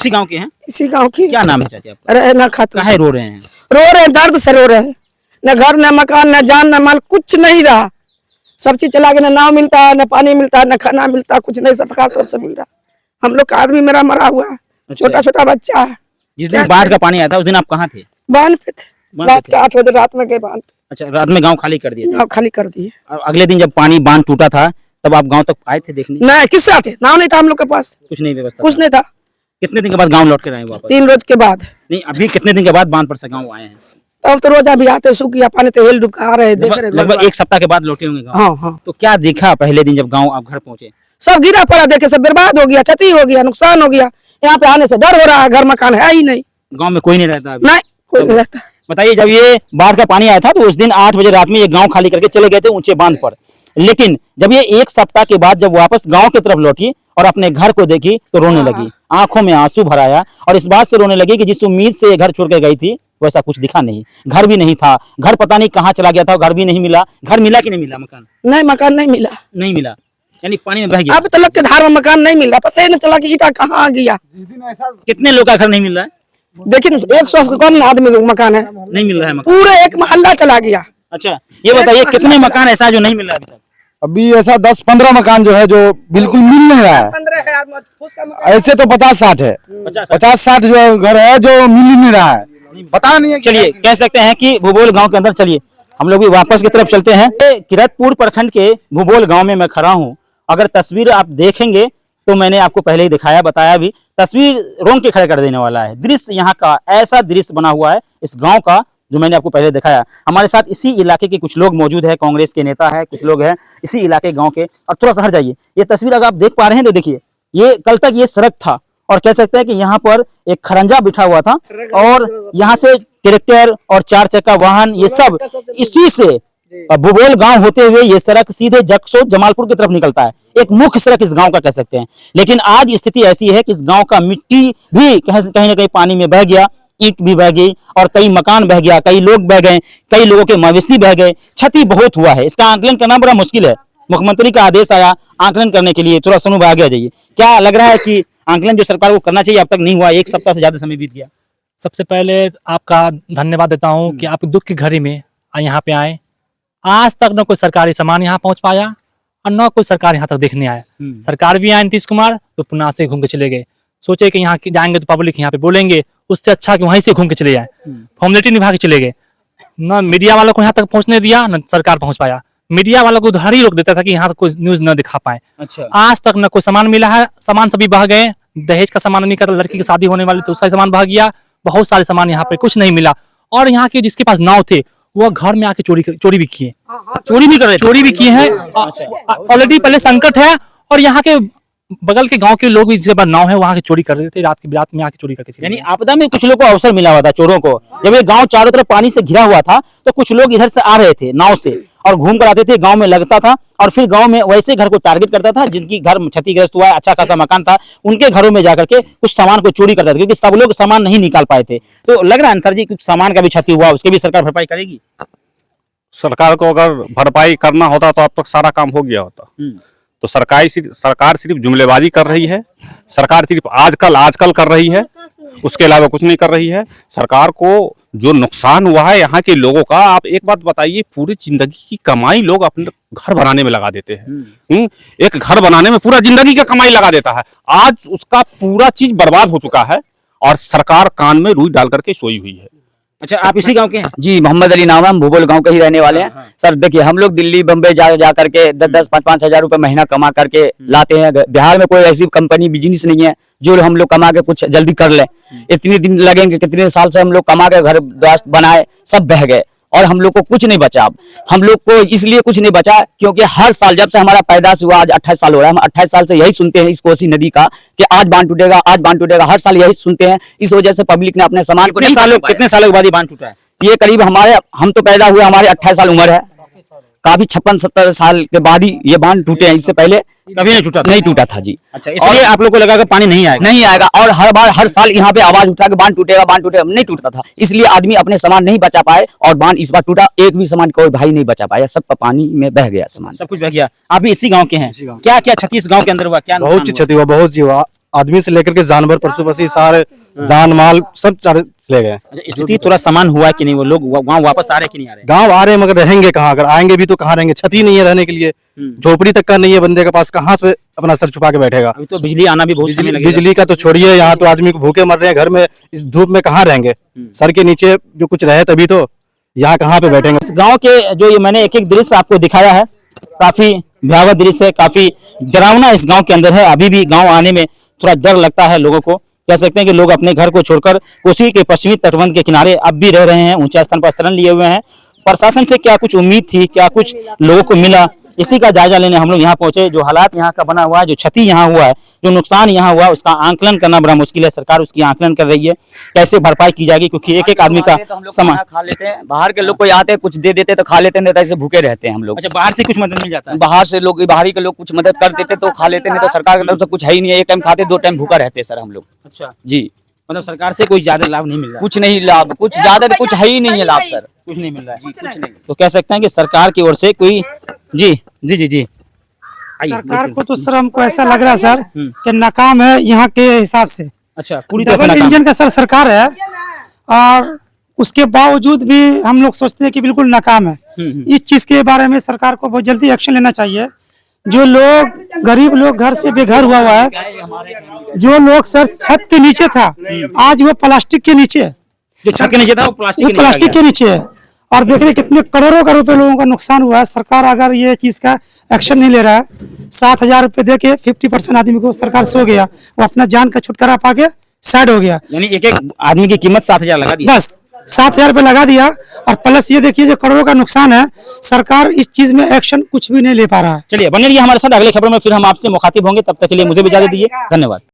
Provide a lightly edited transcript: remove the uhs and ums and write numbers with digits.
इसी गांव के हैं? इसी गांव की। क्या नाम है चाचा आपका? रहना खातून। काहे रो रहे हैं? रो रहे हैं, दर्द से रो रहे हैं। न घर न मकान न जान न माल कुछ नहीं रहा। सब चीज चला गया, न नाव मिलता है, न पानी मिलता है, न खाना मिलता, कुछ नहीं सरकार तरफ से मिल रहा। हम लोग का आदमी मेरा मरा हुआ है, छोटा छोटा बच्चा है। जिस दिन बाढ़ का पानी आया था उस दिन आप कहाँ थे? बांध पे थे, रात के 8 बजे रात में गए बांध पे। अच्छा, रात में गांव खाली कर दिए थे? गाँव खाली कर दिए। और अगले दिन जब पानी बांध टूटा था तब आप गांव तक आए थे देखने? नहीं, किससे आते, नाव नहीं था हम लोग के पास, कुछ नहीं व्यवस्था? कुछ नहीं था। कितने दिन के बाद गांव लौट कर आए वापस? 3 रोज के बाद। नहीं, अभी कितने दिन के बाद बांध पर से गांव आए हैं? तब तो रोज अभी आते, सूखिया पानी तो हेल डुब के आ रहे, देख रहे। लगभग 1 सप्ताह के बाद लौटे होंगे गांव? हाँ हाँ। तो क्या देखा पहले दिन जब गांव आप घर पहुंचे? सब गिरा पड़ा देखे, सब बर्बाद हो गया, क्षति हो गया, नुकसान हो गया। यहाँ पे आने से डर हो रहा है, घर मकान है ही नहीं। गांव में कोई नहीं रहता अभी? नहीं, कोई नहीं रहता। बताइए, जब ये बाढ़ का पानी आया था तो उस दिन 8 बजे रात में ये गांव खाली करके चले गए थे ऊंचे बांध पर, लेकिन जब ये 1 सप्ताह के बाद जब वापस गांव की तरफ लौटी और अपने घर को देखी तो रोने लगी, आंखों में आंसू भर आया और इस बात से रोने लगी कि जिस उम्मीद से ये घर छोड़ के गई थी वैसा कुछ दिखा नहीं। घर भी नहीं था, घर पता नहीं कहाँ चला गया था, घर भी नहीं मिला। घर मिला कि नहीं मिला? मकान नहीं, मकान नहीं मिला। नहीं मिला, यानी पानी में बह गया। अब तलक के धार में मकान नहीं मिला, पता ही नहीं चला कि ईटा कहाँ आ गया। कितने लोग का घर नहीं मिल रहा है? देखिए ना, 100 से कम आदमी का मकान है, नहीं मिल रहा है मकान? पूरे एक मोहल्ला चला गया। अच्छा, ये बताइए कितने मकान ऐसा जो नहीं मिल रहा है अभी तक? अभी ऐसा 10-15 मकान जो है जो बिल्कुल मिल नहीं रहा है। 15,000 ऐसे तो 50-60 है, 50-60 जो घर है जो मिल ही नहीं रहा है, पता नहीं है। चलिए, कह सकते हैं कि भूबोल गांव के अंदर, चलिए हम लोग भी वापस की तरफ चलते हैं। किरतपुर प्रखंड के भूबोल गांव में मैं खड़ा हूं। अगर तस्वीर आप देखेंगे तो मैंने आपको पहले ही दिखाया, बताया भी, तस्वीर रोंगटे खड़े कर देने वाला है। दृश्य यहाँ का ऐसा दृश्य बना हुआ है इस गांव का जो मैंने आपको पहले दिखाया। हमारे साथ इसी इलाके के कुछ लोग मौजूद है, कांग्रेस के नेता है, कुछ लोग हैं इसी इलाके गांव के। और थोड़ा सा हट जाइए, ये तस्वीर अगर आप देख पा रहे हैं तो देखिए, ये कल तक ये सड़क था और कह सकते हैं कि यहाँ पर एक खरंजा बिठा हुआ था और यहाँ से ट्रैक्टर और 4 चक्का वाहन ये सब इसी से भूबोल गांव होते हुए ये सड़क सीधे जगसोत जमालपुर की तरफ निकलता है। एक मुख्य सड़क इस गांव का कह सकते हैं। लेकिन आज स्थिति ऐसी है कि इस गांव का मिट्टी भी कहीं ना कहीं पानी में बह गया, ईंट भी बह गई और कई मकान बह गया, कई लोग बह गए, कई लोगों के मवेशी बह गए, क्षति बहुत हुआ है। इसका आंकलन करना बड़ा मुश्किल है। मुख्यमंत्री का आदेश आया आंकलन करने के लिए, थोड़ा सुनो आगे आ जाइए। क्या लग रहा है कि आंकलन जो सरकार को करना चाहिए अब तक नहीं हुआ, 1 सप्ताह से ज्यादा समय बीत गया? सबसे पहले आपका धन्यवाद देता हूं कि आप दुख की घड़ी में यहाँ पे आए। आज तक न कोई सरकारी सामान यहाँ पहुंच पाया और न कोई सरकार यहाँ तक देखने आया। सरकार भी आए नीतीश कुमार तो पुनः से घूम के चले गए, सोचे कि यहाँ जाएंगे तो पब्लिक यहाँ पे बोलेंगे, उससे अच्छा कि वहीं से घूम के चले जाए, फॉर्मेलिटी निभा के चले गए। न मीडिया वालों को यहाँ तक पहुँचने दिया, न सरकार पहुँच पाया। मीडिया वालों को उधार ही रोक देता था कि यहाँ तक कोई न्यूज न दिखा पाए। अच्छा, आज तक न कोई सामान मिला है, सामान सभी बह गए। दहेज का सामान नहीं, लड़की की शादी होने वाली तो उसका सामान बह गया, बहुत सारे सामान यहाँ पे कुछ नहीं मिला। और यहाँ के जिसके पास नाव थे वो घर में आके चोरी भी किए, चोरी भी किए हैं। ऑलरेडी पहले संकट है और यहाँ के बगल के गांव के लोग भी जिसके पास नाव है वहाँ के चोरी कर रहे थे, रात में आके चोरी करके चले। यानी आपदा में कुछ लोगों को अवसर मिला हुआ था, चोरों को। जब ये गांव चारों तरफ पानी से घिरा हुआ था तो कुछ लोग इधर से आ रहे थे नाव से और घूम कर आते थे, गांव में लगता था और फिर गांव में वैसे घर को टारगेट करता था जिनकी घर क्षतिग्रस्त हुआ है, अच्छा खासा मकान था, उनके घरों में जाकर के कुछ सामान को चोरी करता था, क्योंकि सब लोग सामान नहीं निकाल पाए थे। तो लग रहा है अंसर जी कुछ सामान का भी क्षति हुआ, उसके भी सरकार भरपाई करेगी? सरकार को अगर भरपाई करना होता तो अब तक सारा काम हो गया होता। तो सरकार सिर्फ जुमलेबाजी कर रही है। सरकार सिर्फ आजकल कर रही है, उसके अलावा कुछ नहीं कर रही है। सरकार को जो नुकसान हुआ है यहाँ के लोगों का, आप एक बात बताइए, पूरी जिंदगी की कमाई लोग अपने घर बनाने में लगा देते हैं। एक घर बनाने में पूरा जिंदगी का कमाई लगा देता है, आज उसका पूरा चीज बर्बाद हो चुका है और सरकार कान में रुई डाल करके सोई हुई है। अच्छा, आप इसी गांव के हैं? जी, मोहम्मद अली नाम है, हम भूबोल गांव के ही रहने वाले हैं। सर देखिए, हम लोग दिल्ली बम्बई जा करके 10-10, 5-5 हजार रुपए महीना कमा करके लाते हैं। बिहार में कोई ऐसी कंपनी बिजनेस नहीं है जो हम लोग कमा के कुछ जल्दी कर लें। इतने दिन लगेंगे, कितने साल से हम लोग कमा के घर द्वार बनाए, सब बह गए और हम लोग को कुछ नहीं बचा। अब हम लोग को इसलिए कुछ नहीं बचा क्योंकि हर साल जब से हमारा पैदाश हुआ, आज 28 साल हो रहा है, हम 28 साल से यही सुनते हैं इस कोसी नदी का कि आज बांध टूटेगा, आज बांध टूटेगा, हर साल यही सुनते हैं। इस वजह से पब्लिक ने अपने सामान को कितने सालों के बाद ये बांध टूटा है? ये करीब हम तो पैदा हुए, हमारे 28 साल उम्र है, काफी 56-70 साल के बाद ही ये बांध टूटे हैं, इससे पहले कभी नहीं टूटा था जी। अच्छा, इसलिए आप लोगों को लगा कि पानी नहीं आएगा और हर साल यहाँ पे आवाज उठा के बांध टूटेगा, नहीं टूटता था। इसलिए आदमी अपने सामान नहीं बचा पाए और बांध इस बार टूटा, एक भी सामान कोई भाई नहीं बचा पाया, सबका पानी में बह गया, सामान सब कुछ बह गया। आप भी इसी गांव के हैं? क्या क्या क्षति इस गांव के अंदर हुआ? क्या बहुत क्षति हुआ, बहुत जी हुआ। आदमी से लेकर के जानवर पशु पक्षी सारे जान माल सब चले गए। स्थिति थोड़ा समान हुआ है कि नहीं, वो लोग गाँव वापस आ रहे कि नहीं आ रहे? गांव आ रहे हैं मगर रहेंगे कहाँ, अगर आएंगे भी तो कहाँ रहेंगे, छत ही नहीं है रहने के लिए, झोपड़ी तक का नहीं है बंदे के पास, कहाँ से अपना सर छुपा के बैठेगा। अभी तो बिजली आना भी बहुत समय लगेगा। बिजली का तो छोड़िए, यहाँ तो आदमी को भूखे मर रहे हैं घर में, इस धूप में कहाँ रहेंगे, सर के नीचे जो कुछ रहे तभी तो, यहाँ कहाँ पे बैठेंगे। इस गांव के जो ये मैंने एक एक दृश्य आपको दिखाया है, काफी भयावह दृश्य है, काफी डरावना इस गांव के अंदर है। अभी भी गांव आने में थोड़ा डर लगता है लोगों को। कह सकते हैं कि लोग अपने घर को छोड़कर कोसी के पश्चिमी तटबंध के किनारे अब भी रह रहे हैं, ऊंचे स्थान पर शरण लिए हुए हैं। प्रशासन से क्या कुछ उम्मीद थी, क्या कुछ लोगों को मिला, इसी का जायजा लेने हम लोग यहाँ पहुंचे। जो हालात यहाँ का बना हुआ है, जो क्षति यहाँ हुआ है, जो नुकसान यहाँ हुआ है, उसका आंकलन करना बड़ा मुश्किल है। सरकार उसकी आंकलन कर रही है, कैसे भरपाई की जाएगी, क्योंकि एक एक आदमी का सामान खा लेते हैं, बाहर के लोग कोई आते हैं कुछ दे देते तो खा लेते, नहीं तो ऐसे भूखे रहते हैं हम लोग। अच्छा, बाहर से कुछ मदद मिल जाता है? बाहर से लोग, बाहरी के लोग कुछ मदद कर देते तो खा लेते, नहीं तो सरकार की तरफ से कुछ है ही नहीं है। एक टाइम खाते, 2 टाइम भूखा रहते हैं सर हम लोग। अच्छा जी, मतलब सरकार से कोई ज्यादा लाभ नहीं मिल रहा? कुछ नहीं लाभ, कुछ ज्यादा कुछ है ही नहीं है लाभ सर, कुछ नहीं मिल रहा है। कुछ नहीं। तो कह सकते हैं कि सरकार की ओर से कोई जी जी जी जी सरकार को तो सर हमको ऐसा लग रहा है सर कि नाकाम है यहाँ के हिसाब से। अच्छा, पूरी तरह से डबल नाकाम। इंजन का सर सरकार है और उसके बावजूद भी हम लोग सोचते हैं कि बिल्कुल नाकाम है। इस चीज के बारे में सरकार को बहुत जल्दी एक्शन लेना चाहिए। जो लोग गरीब लोग घर से बेघर हुआ है, जो लोग सर छत के नीचे था, आज वो प्लास्टिक के नीचे है। जो छत के नीचे था वो प्लास्टिक के नीचे है। और देख रहे कितने करोड़ों का रुपए लोगों का नुकसान हुआ है। सरकार अगर ये चीज का एक्शन नहीं ले रहा है, 7,000 रुपए दे के 50% आदमी को सरकार सो गया, वो अपना जान का छुटकारा पाके साइड हो गया। यानी एक एक आदमी की कीमत 7,000 लगा दी, बस 7,000 रुपए लगा दिया। और प्लस ये देखिए जो करोड़ों का नुकसान है, सरकार इस चीज में एक्शन कुछ भी नहीं ले पा रहा है। चलिए बने रहिए हमारे साथ, अगले खबर में फिर हम आपसे मुखातिब होंगे। तब तक के लिए मुझे भी इजाजत दीजिए, धन्यवाद।